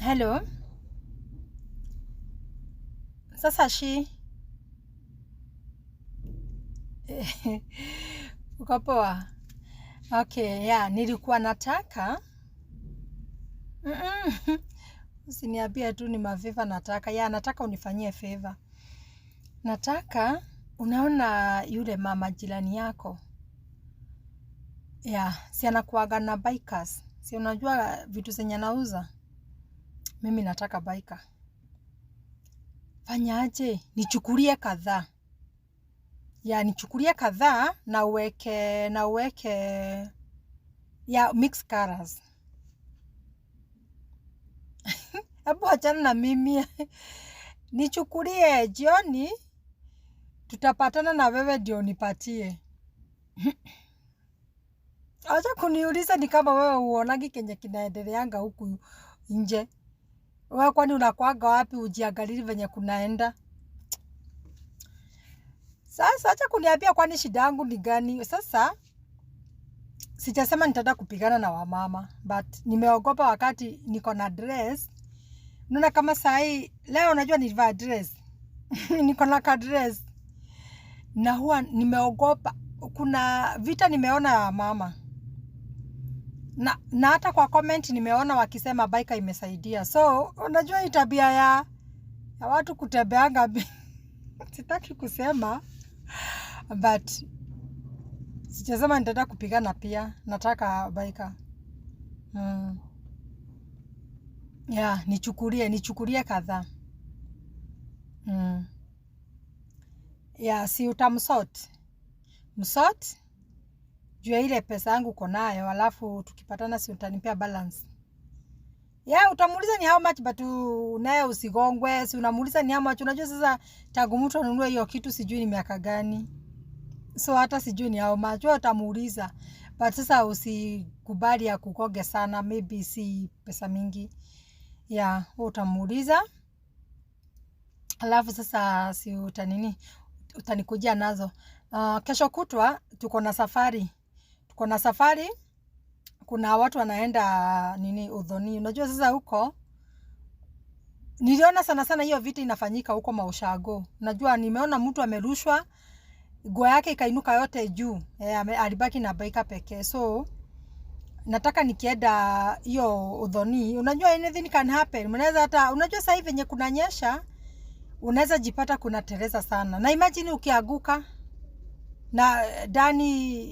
Hello. Sasa uko poa? Okay, yeah, nilikuwa nataka usiniambie tu ni mafeva nataka. Yeah, nataka unifanyie favor. Nataka unaona yule mama jirani yako. Yeah, si anakuaga na bikers. Si unajua vitu zenye anauza? Mimi nataka biker. Fanya aje? Nichukulie kadhaa. Ya nichukulie kadhaa na uweke ya mix colors. Hebu achana na mimi. Nichukulie jioni, tutapatana na wewe ndio nipatie. Acha kuniuliza ni kama wewe uonagi kenye kinaendeleanga huku nje. Wewe kwani unakuaga wapi ujiangalie venye kunaenda? Sasa acha kuniambia kwani shida yangu ni gani? Sasa sijasema nitaenda kupigana na wamama, but nimeogopa wakati niko na dress. Unaona kama sahi leo unajua nilivaa dress. Niko na ka dress. Na huwa nimeogopa. Kuna vita nimeona ya mama. Na hata kwa comment nimeona wakisema biker imesaidia. So, unajua hii tabia ya watu kutembeanga. Sitaki kusema, but sijasema nitaenda kupigana pia. Nataka biker. Yeah, nichukulie kadhaa. Yeah, si utamsort. Msort? Juu ile pesa yangu uko nayo, alafu tukipatana si utanipea balance. Yeah, utamuuliza ni how much, but naye usigongwe. Si unamuuliza ni how much. Unajua sasa tangu mtu anunue hiyo kitu sijui ni miaka gani. So hata sijui ni how much. Wewe utamuuliza. But sasa usikubali ya kukoge sana, maybe si pesa mingi. Yeah, utamuuliza. Alafu sasa si utanikujia nazo. Kesho kutwa tuko na safari. Kuna watu wanaenda Udhoni. Unajua sasa huko niliona sana hiyo vita inafanyika huko Maushago. Unajua nimeona mtu amerushwa, nguo yake ikainuka yote juu. Alibaki na biker pekee. So nataka nikienda hiyo Udhoni. Unajua anything can happen. Unaweza hata unajua sasa hivi venye kunanyesha, unaweza jipata kuna teleza sana. Na imagine ukianguka na ndani